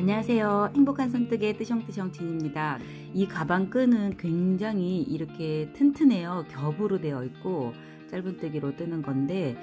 안녕하세요. 행복한 손뜨개 뜨숑뜨숑 진입니다. 이 가방 끈은 굉장히 이렇게 튼튼해요. 겹으로 되어 있고 짧은뜨기로 뜨는 건데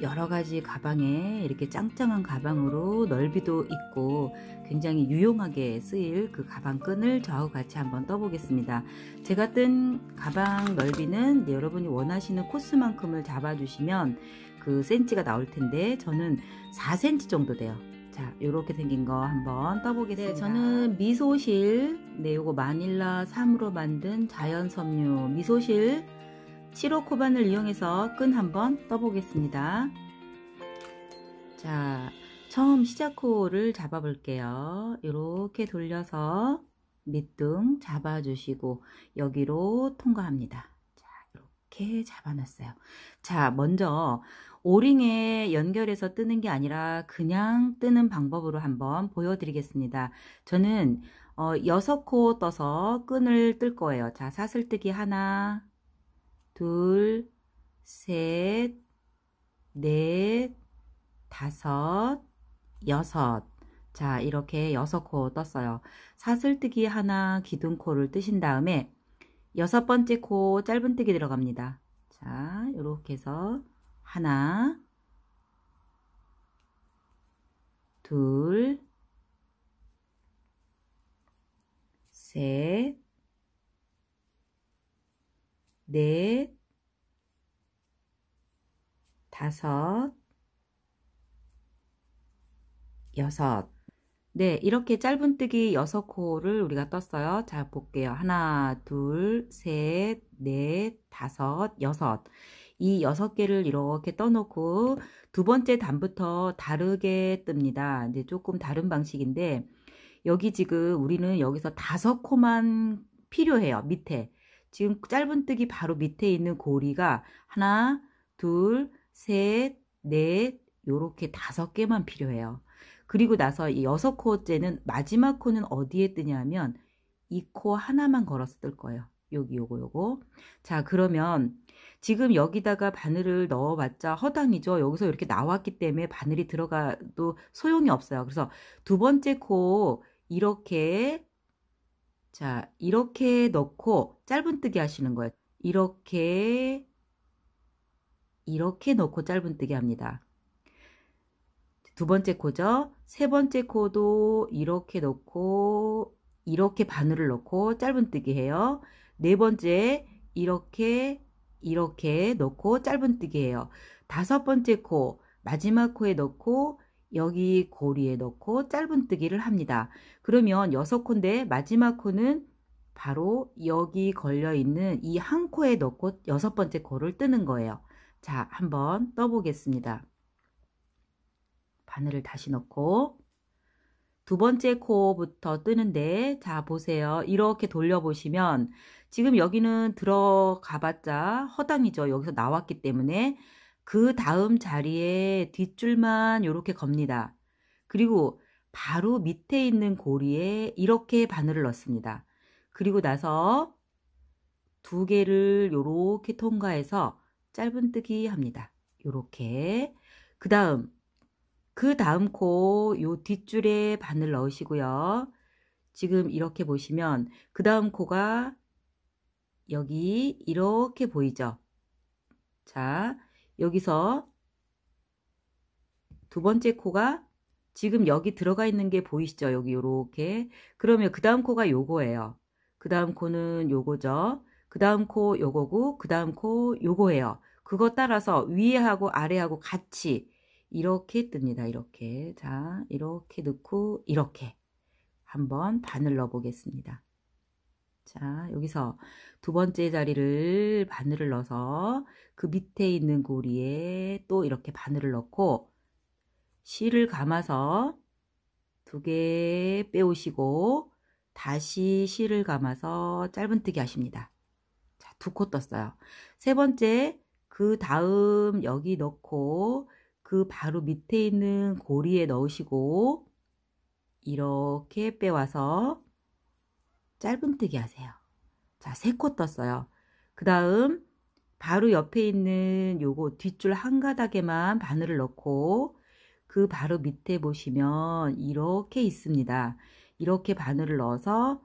여러 가지 가방에 이렇게 짱짱한 가방으로 넓이도 있고 굉장히 유용하게 쓰일 그 가방 끈을 저하고 같이 한번 떠보겠습니다. 제가 뜬 가방 넓이는 여러분이 원하시는 코스만큼을 잡아주시면 그 센치가 나올 텐데 저는 4cm 정도 돼요. 자, 요렇게 생긴 거 한번 떠보겠습니다. 네, 저는 미소실, 요거 마닐라 3으로 만든 자연 섬유 미소실 7호 코반을 이용해서 끈 한번 떠보겠습니다. 자, 처음 시작 코를 잡아 볼게요. 요렇게 돌려서 밑둥 잡아주시고 여기로 통과합니다. 자, 이렇게 잡아놨어요. 자, 먼저 오링에 연결해서 뜨는 게 아니라 그냥 뜨는 방법으로 한번 보여드리겠습니다. 저는 6코 떠서 끈을 뜰 거예요. 자, 사슬뜨기 하나, 둘, 셋, 넷, 다섯, 여섯. 자, 이렇게 6코 떴어요. 사슬뜨기 하나, 기둥코를 뜨신 다음에 6번째 코 짧은뜨기 들어갑니다. 자, 이렇게 해서 하나, 둘, 셋, 넷, 다섯, 여섯. 네, 이렇게 짧은뜨기 6코를 우리가 떴어요. 자, 볼게요. 하나, 둘, 셋, 넷, 다섯, 여섯. 이 6개를 이렇게 떠놓고 두 번째 단부터 다르게 뜹니다. 이제 조금 다른 방식인데 여기 지금 우리는 여기서 5코만 필요해요. 밑에. 지금 짧은뜨기 바로 밑에 있는 고리가 하나, 둘, 셋, 넷, 요렇게 5개만 필요해요. 그리고 나서 이 6코째는 마지막 코는 어디에 뜨냐면 이 코 하나만 걸어서 뜰 거예요. 여기 요거. 자, 그러면 지금 여기다가 바늘을 넣어봤자 허당이죠. 여기서 이렇게 나왔기 때문에 바늘이 들어가도 소용이 없어요. 그래서 두 번째 코 이렇게, 자, 이렇게 넣고 짧은뜨기 하시는 거예요. 이렇게 넣고 짧은뜨기 합니다. 두 번째 코죠. 세 번째 코도 이렇게 넣고 이렇게 바늘을 넣고 짧은뜨기 해요. 네 번째 이렇게 넣고 짧은뜨기 해요. 다섯 번째 코 마지막 코에 넣고 여기 고리에 넣고 짧은뜨기를 합니다. 그러면 6코인데 마지막 코는 바로 여기 걸려있는 이 한 코에 넣고 6번째 코를 뜨는 거예요. 자, 한번 떠보겠습니다. 바늘을 다시 넣고 두 번째 코부터 뜨는데, 자, 보세요. 이렇게 돌려보시면 지금 여기는 들어가 봤자 허당이죠. 여기서 나왔기 때문에 그 다음 자리에 뒷줄만 이렇게 겁니다. 그리고 바로 밑에 있는 고리에 이렇게 바늘을 넣습니다. 그리고 나서 두 개를 이렇게 통과해서 짧은뜨기 합니다. 이렇게. 그 다음 코 요 뒷줄에 바늘 넣으시고요. 지금 이렇게 보시면 그 다음 코가 여기 이렇게 보이죠? 자, 여기서 두 번째 코가 지금 여기 들어가 있는 게 보이시죠? 여기 요렇게. 그러면 그 다음 코가 요거예요. 그 다음 코는 요거죠. 그 다음 코 요거고 그 다음 코 요거예요. 그거 따라서 위에하고 아래하고 같이 이렇게 뜹니다. 이렇게. 자, 이렇게 넣고 이렇게 한번 바늘 넣어 보겠습니다. 자, 여기서 두 번째 자리를 바늘을 넣어서 그 밑에 있는 고리에 또 이렇게 바늘을 넣고 실을 감아서 두 개 빼오시고 다시 실을 감아서 짧은뜨기 하십니다. 자, 2코 떴어요. 세 번째, 그 다음 여기 넣고 그 바로 밑에 있는 고리에 넣으시고 이렇게 빼와서 짧은뜨기 하세요. 자, 3코 떴어요. 그 다음 바로 옆에 있는 요거 뒷줄 한 가닥에만 바늘을 넣고 그 그 바로 밑에 보시면 이렇게 있습니다. 이렇게 바늘을 넣어서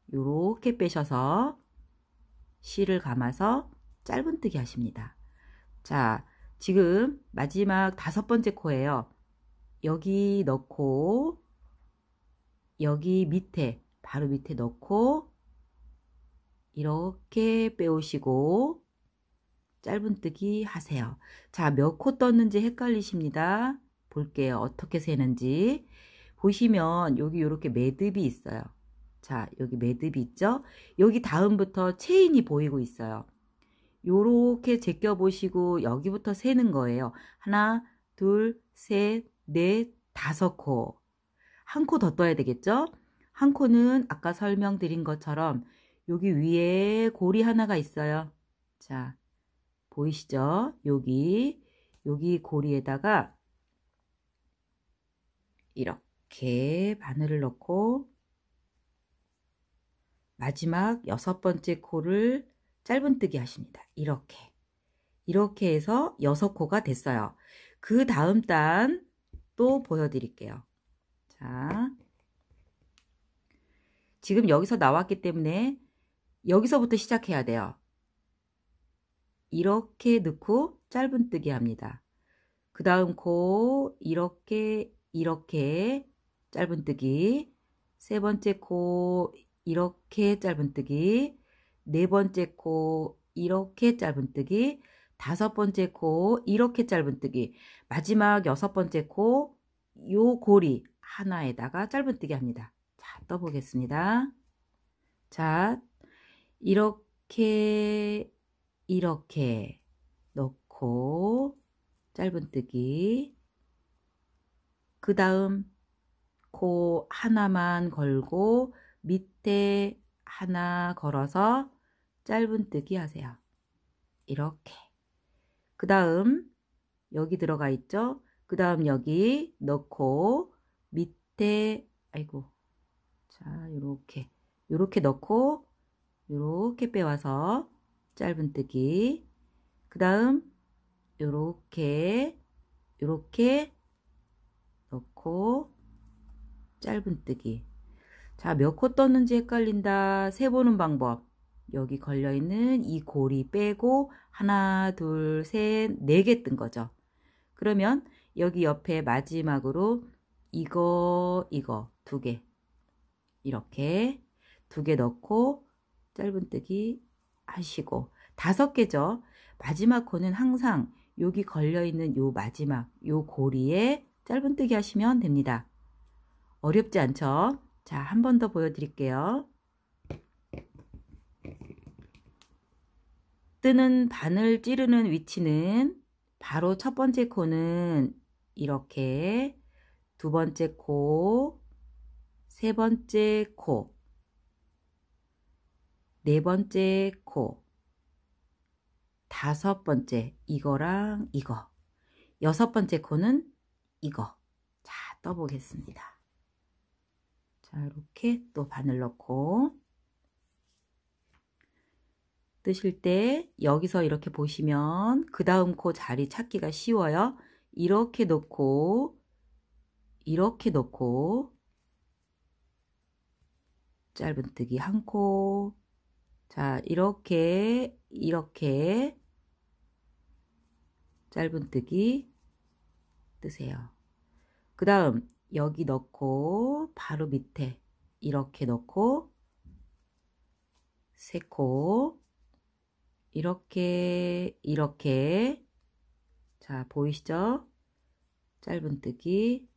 이렇게 빼셔서 실을 감아서 짧은뜨기 하십니다. 자, 지금 마지막 5번째 코예요. 여기 넣고 여기 밑에 바로 밑에 넣고 이렇게 빼오시고 짧은뜨기 하세요. 자, 몇 코 떴는지 헷갈리십니다. 볼게요. 어떻게 세는지. 보시면 여기 이렇게 매듭이 있어요. 자, 여기 매듭이 있죠? 여기 다음부터 체인이 보이고 있어요. 요렇게 제껴 보시고 여기부터 세는 거예요. 하나, 둘, 셋, 넷, 5코. 한 코 더 떠야 되겠죠? 한 코는 아까 설명드린 것처럼 여기 위에 고리 하나가 있어요. 자, 보이시죠? 여기 고리에다가 이렇게 바늘을 넣고 마지막 6번째 코를 짧은뜨기 하십니다. 이렇게 해서 6코가 됐어요. 그 다음 단 또 보여드릴게요. 자, 지금 여기서 나왔기 때문에 여기서부터 시작해야 돼요. 이렇게 넣고 짧은뜨기 합니다. 그 다음 코 이렇게 짧은뜨기, 3번째 코 이렇게 짧은뜨기, 4번째 코 이렇게 짧은뜨기, 5번째 코 이렇게 짧은뜨기, 마지막 6번째 코 요 고리 하나에다가 짧은뜨기 합니다. 자, 떠보겠습니다. 자, 이렇게 넣고 짧은뜨기, 그 다음 코 하나만 걸고 밑에 하나 걸어서 짧은뜨기 하세요. 이렇게. 그 다음 여기 들어가 있죠? 그 다음 여기 넣고 밑에 자, 요렇게 넣고 요렇게 빼와서 짧은뜨기. 그 다음 요렇게 넣고 짧은뜨기. 자, 몇 코 떴는지 헷갈린다. 세보는 방법. 여기 걸려있는 이 고리 빼고 하나, 둘, 셋, 4개 뜬 거죠. 그러면 여기 옆에 마지막으로 이거 2개 이렇게 2개 넣고 짧은뜨기 하시고 5개죠. 마지막 코는 항상 여기 걸려있는 요 마지막 요 고리에 짧은뜨기 하시면 됩니다. 어렵지 않죠? 자, 한 번 더 보여드릴게요. 뜨는 바늘 찌르는 위치는 바로 첫 번째 코는 이렇게, 2번째 코, 3번째 코, 4번째 코, 5번째 이거랑 이거, 6번째 코는 이거. 자, 떠보겠습니다. 자, 이렇게 또 바늘 넣고 뜨실 때 여기서 이렇게 보시면 그 다음 코 자리 찾기가 쉬워요. 이렇게 놓고 짧은뜨기 한 코. 자, 이렇게 짧은뜨기 뜨세요. 그 다음 여기 넣고 바로 밑에 이렇게 넣고 3코 이렇게 자, 보이시죠? 짧은뜨기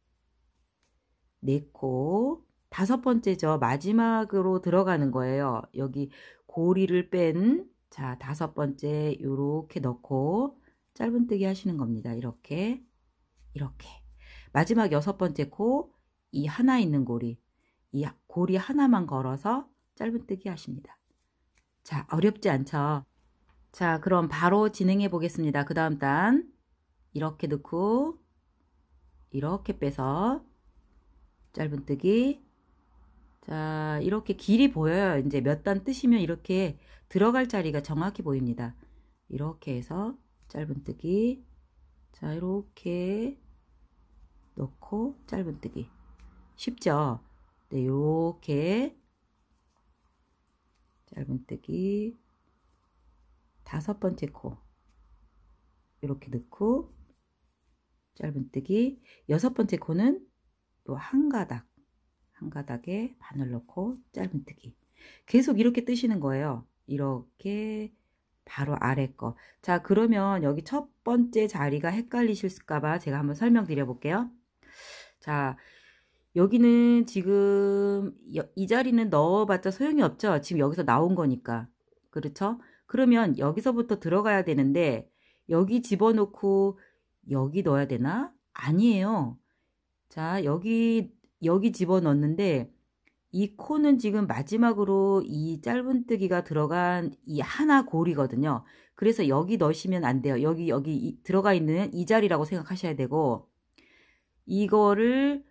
4코. 5번째죠. 마지막으로 들어가는 거예요. 여기 고리를 뺀, 자, 5번째 요렇게 넣고 짧은뜨기 하시는 겁니다. 이렇게 마지막 6번째 코, 이 하나 있는 고리, 이 고리 하나만 걸어서 짧은뜨기 하십니다. 자, 어렵지 않죠? 자, 그럼 바로 진행해 보겠습니다. 그 다음 단 이렇게 넣고 이렇게 빼서 짧은뜨기. 자, 이렇게 길이 보여요. 이제 몇 단 뜨시면 이렇게 들어갈 자리가 정확히 보입니다. 이렇게 해서 짧은뜨기. 자, 이렇게 넣고 짧은뜨기. 쉽죠? 네, 요렇게 짧은뜨기 5번째 코 이렇게 넣고 짧은뜨기. 6번째 코는 또 한 가닥에 바늘 넣고 짧은뜨기. 계속 이렇게 뜨시는 거예요. 이렇게 바로 아래 거. 자, 그러면 여기 첫 번째 자리가 헷갈리실까봐 제가 한번 설명드려 볼게요. 자, 여기는 지금 이 자리는 넣어봤자 소용이 없죠. 지금 여기서 나온 거니까. 그렇죠? 그러면 여기서부터 들어가야 되는데 여기 집어넣고 여기 넣어야 되나? 아니에요. 자, 여기 집어넣는데 이 코는 지금 마지막으로 이 짧은뜨기가 들어간 이 하나 골이거든요. 그래서 여기 넣으시면 안 돼요. 여기 들어가 있는 이 자리라고 생각하셔야 되고, 이거를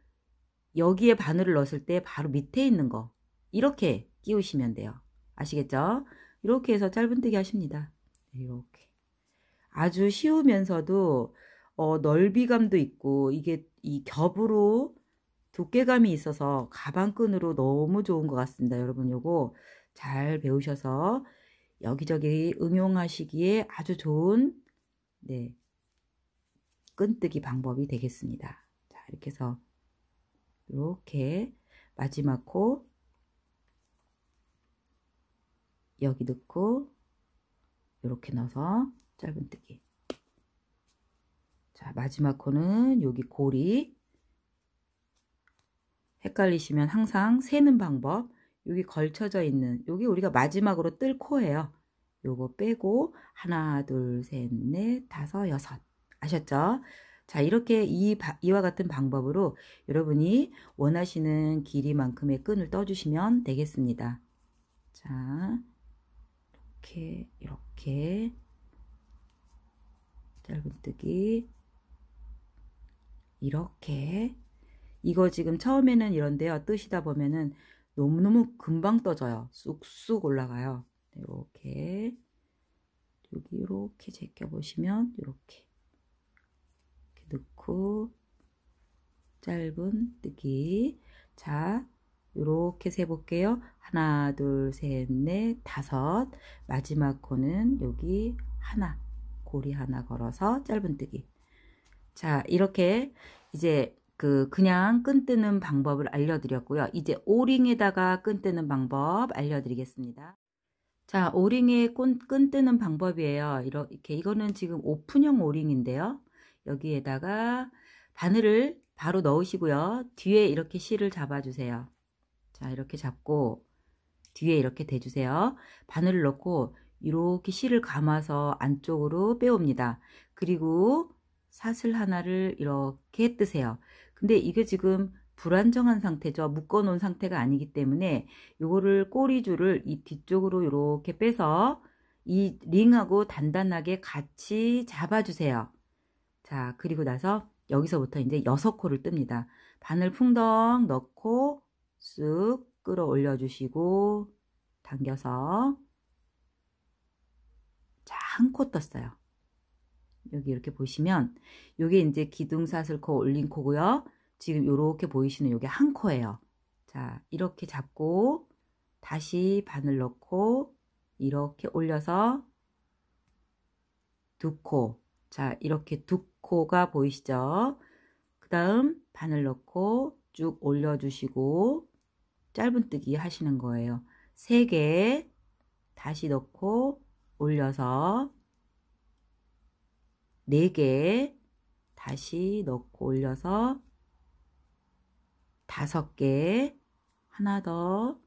여기에 바늘을 넣었을 때 바로 밑에 있는 거 이렇게 끼우시면 돼요. 아시겠죠? 이렇게 해서 짧은뜨기 하십니다. 이렇게 아주 쉬우면서도 넓이감도 있고 이게 이 겹으로 두께감이 있어서 가방끈으로 너무 좋은 것 같습니다. 여러분 요거 잘 배우셔서 여기저기 응용하시기에 아주 좋은 네, 끈뜨기 방법이 되겠습니다. 자, 이렇게 해서 이렇게 마지막 코 여기 넣고 이렇게 넣어서 짧은뜨기. 자, 마지막 코는 여기 고리. 헷갈리시면 항상 세는 방법. 여기 걸쳐져 있는 여기 우리가 마지막으로 뜰 코예요. 요거 빼고 하나, 둘, 셋, 넷, 다섯, 여섯. 아셨죠? 자, 이렇게 이와 같은 방법으로 여러분이 원하시는 길이만큼의 끈을 떠주시면 되겠습니다. 자, 이렇게 짧은뜨기 이렇게. 이거 지금 처음에는 이런데요. 뜨시다 보면은 너무너무 금방 떠져요. 쑥쑥 올라가요. 이렇게 여기 이렇게 제껴 보시면 이렇게 넣고 짧은뜨기. 자, 이렇게 세 볼게요. 하나, 둘, 셋, 넷, 다섯. 마지막 코는 여기 하나, 고리 하나 걸어서 짧은뜨기. 자, 이렇게 이제 그냥 끈 뜨는 방법을 알려드렸고요. 이제 오링에다가 끈 뜨는 방법 알려드리겠습니다. 자, 오링에 끈 뜨는 방법이에요. 이렇게 이거는 지금 오픈형 오링인데요. 여기에다가 바늘을 바로 넣으시고요. 뒤에 이렇게 실을 잡아주세요. 자, 이렇게 잡고 뒤에 이렇게 대주세요. 바늘을 넣고 이렇게 실을 감아서 안쪽으로 빼옵니다. 그리고 사슬 하나를 이렇게 뜨세요. 근데 이게 지금 불안정한 상태죠. 묶어 놓은 상태가 아니기 때문에 요거를 꼬리줄을 이 뒤쪽으로 이렇게 빼서 이 링하고 단단하게 같이 잡아주세요. 자, 그리고 나서 여기서부터 이제 6코를 뜹니다. 바늘 풍덩 넣고 쑥 끌어올려 주시고 당겨서 자, 한 코 떴어요. 여기 이렇게 보시면 요게 이제 기둥사슬코 올린 코고요. 지금 요렇게 보이시는 요게 한 코예요. 자, 이렇게 잡고 다시 바늘 넣고 이렇게 올려서 두 코. 자, 이렇게 두 코가 보이시죠? 그 다음 바늘 넣고 쭉 올려주시고 짧은뜨기 하시는 거예요. 3개 다시 넣고 올려서 4개 다시 넣고 올려서 5개 하나 더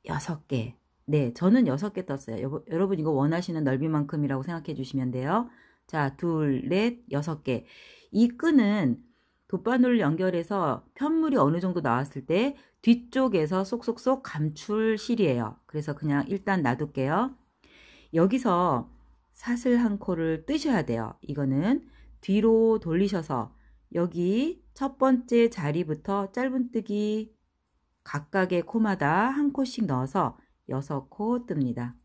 6개. 네, 저는 6개 떴어요. 여러분 이거 원하시는 넓이만큼이라고 생각해 주시면 돼요. 자, 둘, 넷, 6개. 이 끈은 돗바늘을 연결해서 편물이 어느 정도 나왔을 때 뒤쪽에서 쏙쏙쏙 감출 실이에요. 그래서 그냥 일단 놔둘게요. 여기서 사슬 한 코를 뜨셔야 돼요. 이거는 뒤로 돌리셔서 여기 첫 번째 자리부터 짧은뜨기 각각의 코마다 한 코씩 넣어서 6코 뜹니다.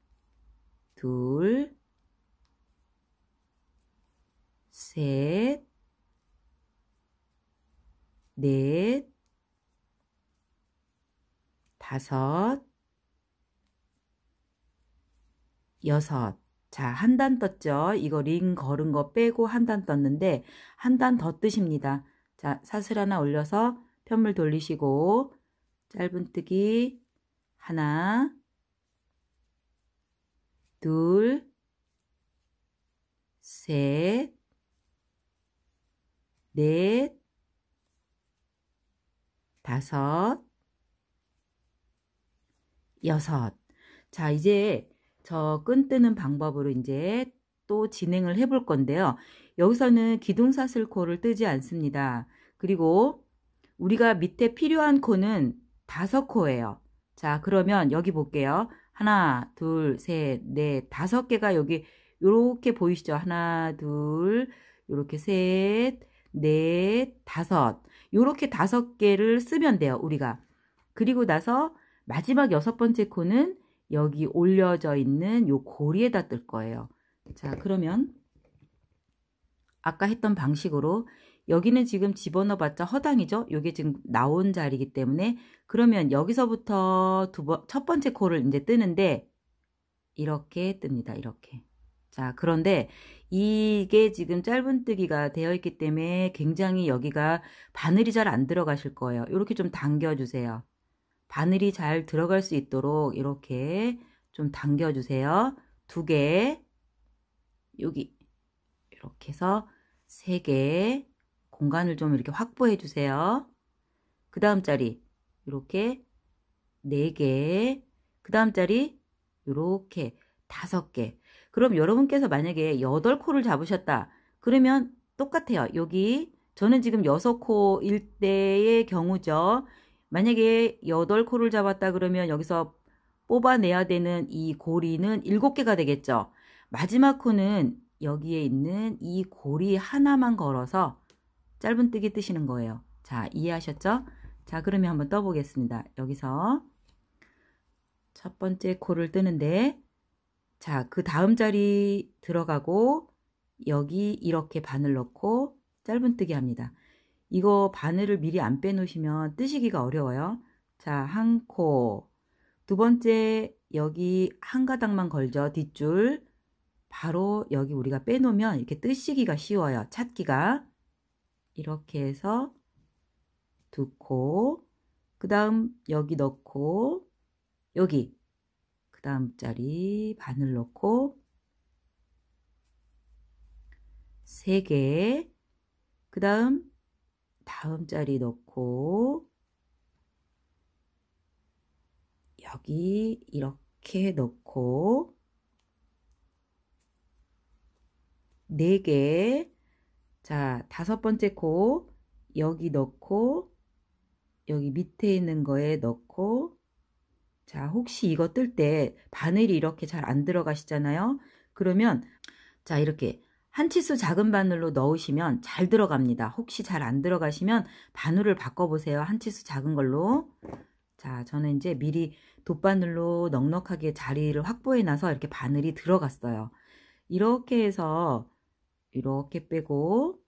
둘, 셋, 넷, 다섯, 여섯. 자, 한 단 떴죠? 이거 링 걸은 거 빼고 한 단 떴는데 한 단 더 뜨십니다. 자, 사슬 하나 올려서 편물 돌리시고 짧은뜨기 하나, 둘, 셋, 넷, 다섯, 여섯. 자, 이제 저 끈 뜨는 방법으로 이제 또 진행을 해 볼 건데요. 여기서는 기둥사슬 코를 뜨지 않습니다. 그리고 우리가 밑에 필요한 코는 5코예요. 자, 그러면 여기 볼게요. 하나, 둘, 셋, 넷, 5개가 여기 요렇게 보이시죠? 하나, 둘, 요렇게 셋, 넷, 다섯. 요렇게 5개를 쓰면 돼요, 우리가. 그리고 나서 마지막 6번째 코는 여기 올려져 있는 요 고리에다 뜰 거예요. 자, 그러면 아까 했던 방식으로 여기는 지금 집어넣어 봤자 허당이죠. 요게 지금 나온 자리이기 때문에 그러면 여기서부터 첫 번째 코를 이제 뜨는데 이렇게 뜹니다. 이렇게. 자, 그런데 이게 지금 짧은뜨기가 되어 있기 때문에 굉장히 여기가 바늘이 잘 안 들어가실 거예요. 이렇게 좀 당겨주세요. 바늘이 잘 들어갈 수 있도록 이렇게 좀 당겨주세요. 2개, 여기 이렇게 해서 3개 공간을 좀 이렇게 확보해 주세요. 그 다음 자리 이렇게 4개, 그 다음 자리 이렇게 5개. 그럼 여러분께서 만약에 8코를 잡으셨다. 그러면 똑같아요. 여기 저는 지금 6코일 때의 경우죠. 만약에 8코를 잡았다 그러면 여기서 뽑아내야 되는 이 고리는 7개가 되겠죠. 마지막 코는 여기에 있는 이 고리 하나만 걸어서 짧은뜨기 뜨시는 거예요. 자, 이해하셨죠? 자, 그러면 한번 떠보겠습니다. 여기서 첫 번째 코를 뜨는데 자, 그 다음 자리 들어가고 여기 이렇게 바늘 넣고 짧은뜨기 합니다. 이거 바늘을 미리 안 빼놓으시면 뜨시기가 어려워요. 자, 한 코. 두 번째 여기 한 가닥만 걸죠. 뒷줄. 바로 여기 우리가 빼놓으면 이렇게 뜨시기가 쉬워요. 찾기가. 이렇게 해서 2코. 그 다음 여기 넣고 여기 그 다음 자리 바늘 넣고 3개. 그 다음 자리 넣고 여기 이렇게 넣고 4개. 자, 5번째 코 여기 넣고 여기 밑에 있는 거에 넣고 자, 혹시 이거 뜰 때 바늘이 이렇게 잘 안 들어가시잖아요. 그러면 자, 이렇게 한 치수 작은 바늘로 넣으시면 잘 들어갑니다. 혹시 잘 안 들어가시면 바늘을 바꿔보세요. 한 치수 작은 걸로. 자, 저는 이제 미리 돗바늘로 넉넉하게 자리를 확보해 놔서 이렇게 바늘이 들어갔어요. 이렇게 해서 이렇게 빼고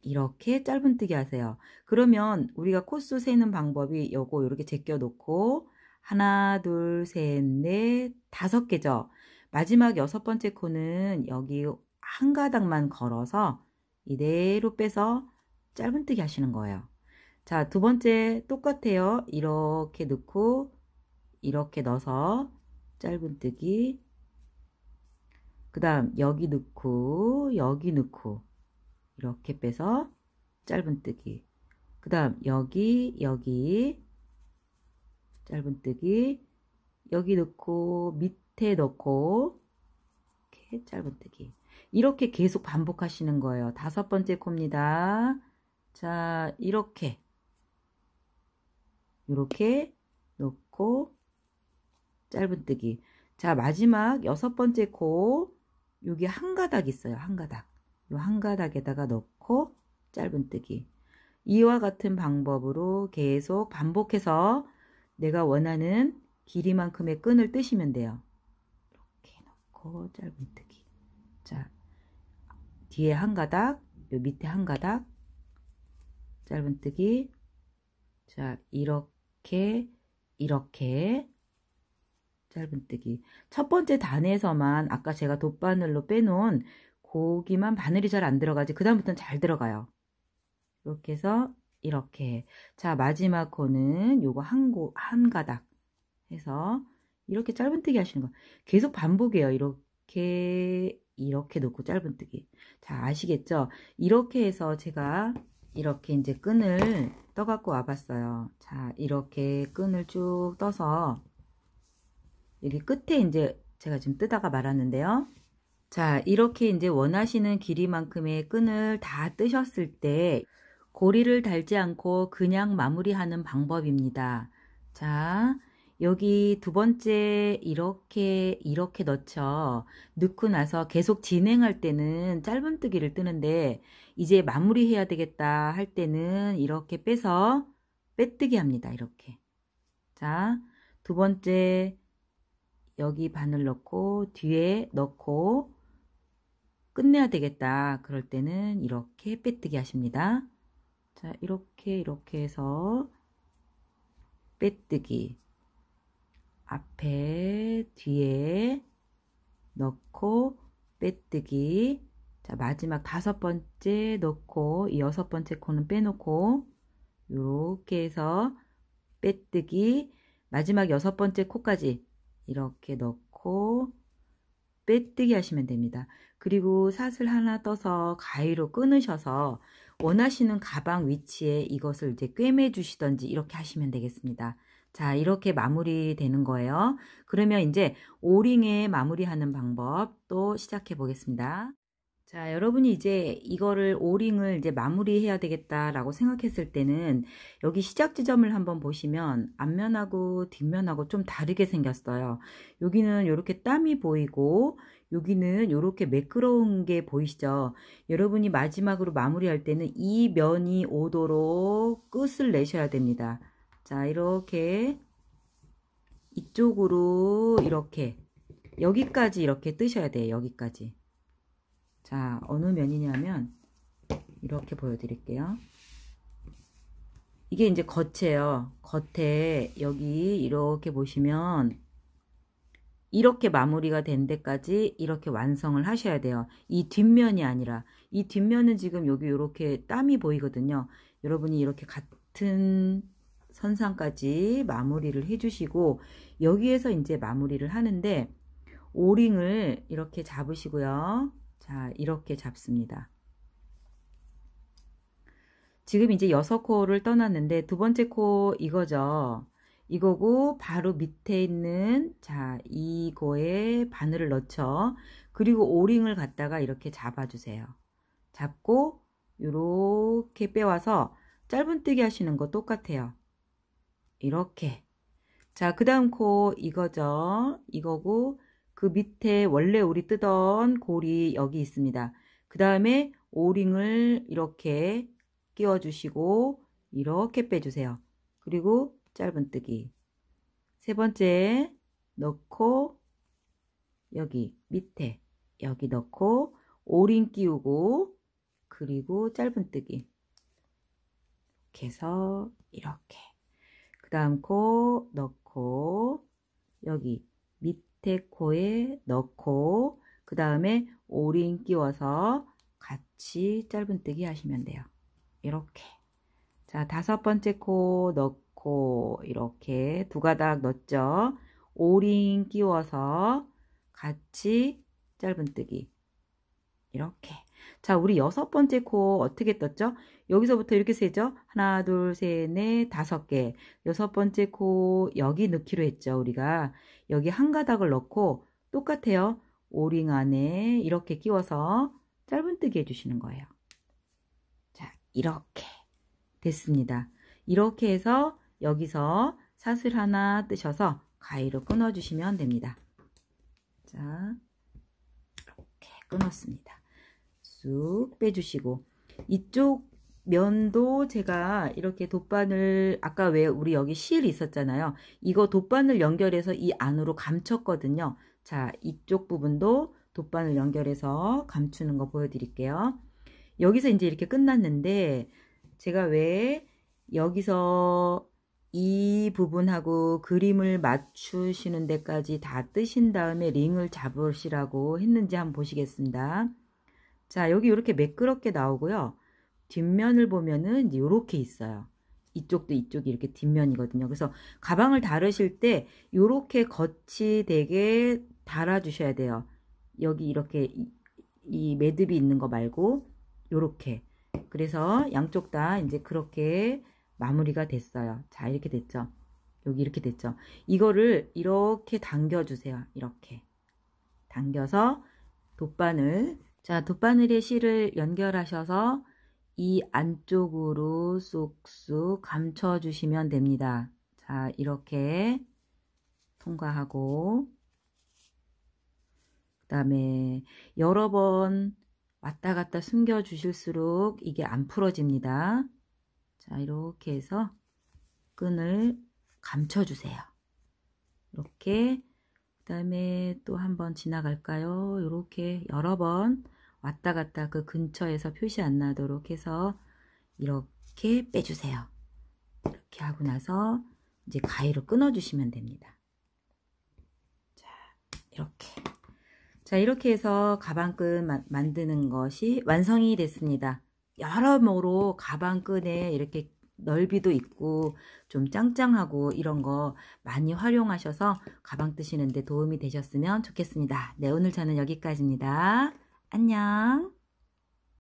이렇게 짧은뜨기 하세요. 그러면 우리가 코수 세는 방법이 요거 이렇게 제껴 놓고 하나, 둘, 셋, 넷, 5개죠. 마지막 6번째 코는 여기 한 가닥만 걸어서 이대로 빼서 짧은뜨기 하시는 거예요. 자, 두 번째 똑같아요. 이렇게 넣고 이렇게 넣어서 짧은뜨기. 그 다음 여기 넣고 여기 넣고 이렇게 빼서 짧은뜨기. 그 다음 여기 짧은뜨기. 여기 넣고 밑에 넣고 이렇게 짧은뜨기. 이렇게 계속 반복하시는 거예요. 5번째 코입니다. 자, 이렇게 넣고 짧은뜨기. 자, 마지막 6번째 코 여기 한 가닥 있어요. 한 가닥. 이 한 가닥에다가 넣고 짧은뜨기. 이와 같은 방법으로 계속 반복해서 내가 원하는 길이만큼의 끈을 뜨시면 돼요. 이렇게 넣고 짧은뜨기. 자, 뒤에 한 가닥, 요 밑에 한 가닥, 짧은뜨기. 자, 이렇게 짧은뜨기. 첫 번째 단에서만 아까 제가 돗바늘로 빼놓은 고기만 바늘이 잘 안 들어가지 그 다음부터는 잘 들어가요. 이렇게 해서 이렇게. 자, 마지막 코는 요거 한 가닥 해서 이렇게 짧은뜨기 하시는 거 계속 반복해요. 이렇게 놓고 짧은뜨기. 자, 아시겠죠? 이렇게 해서 제가 이렇게 이제 끈을 떠 갖고 와봤어요. 자, 이렇게 끈을 쭉 떠서 여기 끝에 이제 제가 지금 뜨다가 말았는데요. 자, 이렇게 이제 원하시는 길이만큼의 끈을 다 뜨셨을 때 고리를 달지 않고 그냥 마무리하는 방법입니다. 자, 여기 두 번째 이렇게 넣죠. 넣고 나서 계속 진행할 때는 짧은뜨기를 뜨는데 이제 마무리해야 되겠다 할 때는 이렇게 빼서 빼뜨기 합니다. 이렇게. 자, 두 번째 여기 바늘 넣고 뒤에 넣고 끝내야 되겠다 그럴 때는 이렇게 빼뜨기 하십니다. 자, 이렇게 해서 빼뜨기. 앞에 뒤에 넣고 빼뜨기. 자, 마지막 다섯 번째 넣고 이 여섯 번째 코는 빼놓고 이렇게 해서 빼뜨기. 마지막 여섯 번째 코까지 이렇게 넣고 빼뜨기 하시면 됩니다. 그리고 사슬 하나 떠서 가위로 끊으셔서 원하시는 가방 위치에 이것을 이제 꿰매 주시던지 이렇게 하시면 되겠습니다. 자, 이렇게 마무리 되는 거예요. 그러면 이제 오링에 마무리하는 방법 또 시작해 보겠습니다. 자, 여러분이 이제 이거를 오링을 이제 마무리해야 되겠다라고 생각했을 때는 여기 시작 지점을 한번 보시면 앞면하고 뒷면하고 좀 다르게 생겼어요. 여기는 이렇게 땀이 보이고 여기는 이렇게 매끄러운 게 보이시죠? 여러분이 마지막으로 마무리할 때는 이 면이 오도록 끝을 내셔야 됩니다. 자, 이렇게 이쪽으로 이렇게 여기까지 이렇게 뜨셔야 돼요. 여기까지. 자, 어느 면이냐면 이렇게 보여드릴게요. 이게 이제 겉에요. 겉에 여기 이렇게 보시면 이렇게 마무리가 된 데까지 이렇게 완성을 하셔야 돼요. 이 뒷면이 아니라 이 뒷면은 지금 여기 이렇게 땀이 보이거든요. 여러분이 이렇게 같은 선상까지 마무리를 해주시고 여기에서 이제 마무리를 하는데 오링을 이렇게 잡으시고요. 자, 이렇게 잡습니다. 지금 이제 6코를 떠났는데 두 번째 코 이거죠. 이거고 바로 밑에 있는 자, 이거에 바늘을 넣죠. 그리고 오링을 갖다가 이렇게 잡아주세요. 잡고 이렇게 빼와서 짧은뜨기 하시는 거 똑같아요. 이렇게. 자, 그 다음 코 이거죠. 이거고 그 밑에 원래 우리 뜨던 골이 여기 있습니다. 그 다음에 오링을 이렇게 끼워주시고 이렇게 빼주세요. 그리고 짧은뜨기. 세 번째 넣고 여기 밑에 여기 넣고 오링 끼우고 그리고 짧은뜨기. 이렇게 해서 이렇게. 그 다음 코 넣고 여기 밑에 코에 넣고 그 다음에 오링 끼워서 같이 짧은뜨기 하시면 돼요. 이렇게. 자, 다섯 번째 코 넣고 이렇게 두 가닥 넣었죠. 오링 끼워서 같이 짧은뜨기. 이렇게. 자, 우리 여섯 번째 코 어떻게 떴죠? 여기서부터 이렇게 세죠? 하나, 둘, 셋, 넷, 다섯 개. 여섯 번째 코 여기 넣기로 했죠, 우리가. 여기 한 가닥을 넣고 똑같아요. 오링 안에 이렇게 끼워서 짧은뜨기 해주시는 거예요. 자, 이렇게 됐습니다. 이렇게 해서 여기서 사슬 하나 뜨셔서 가위로 끊어주시면 됩니다. 자, 이렇게 끊었습니다. 쑥 빼주시고 이쪽 면도 제가 이렇게 돗바늘 아까 왜 우리 여기 실 있었잖아요. 이거 돗바늘 연결해서 이 안으로 감췄거든요. 자, 이쪽 부분도 돗바늘 연결해서 감추는 거 보여드릴게요. 여기서 이제 이렇게 끝났는데 제가 왜 여기서 이 부분하고 그림을 맞추시는 데까지 다 뜨신 다음에 링을 잡으시라고 했는지 한번 보시겠습니다. 자, 여기 이렇게 매끄럽게 나오고요. 뒷면을 보면은 이렇게 있어요. 이쪽도 이쪽이 이렇게 뒷면이거든요. 그래서 가방을 다루실 때 이렇게 겉이 되게 달아주셔야 돼요. 여기 이렇게 이 매듭이 있는 거 말고 요렇게. 그래서 양쪽 다 이제 그렇게 마무리가 됐어요. 자, 이렇게 됐죠. 여기 이렇게 됐죠. 이거를 이렇게 당겨주세요. 이렇게 당겨서 돗바늘, 자, 돗바늘에 실을 연결하셔서 이 안쪽으로 쏙쏙 감춰주시면 됩니다. 자, 이렇게 통과하고, 그 다음에 여러 번 왔다 갔다 숨겨 주실수록 이게 안 풀어집니다. 자, 이렇게 해서 끈을 감춰 주세요. 이렇게. 그 다음에 또 한번 지나갈까요? 이렇게 여러 번 왔다 갔다 그 근처에서 표시 안 나도록 해서 이렇게 빼주세요. 이렇게 하고 나서 이제 가위로 끊어 주시면 됩니다. 자, 이렇게. 자, 이렇게 해서 가방끈 만드는 것이 완성이 됐습니다. 여러모로 가방끈에 이렇게 넓이도 있고 좀 짱짱하고 이런 거 많이 활용하셔서 가방 뜨시는 데 도움이 되셨으면 좋겠습니다. 네, 오늘 저는 여기까지입니다. 안녕.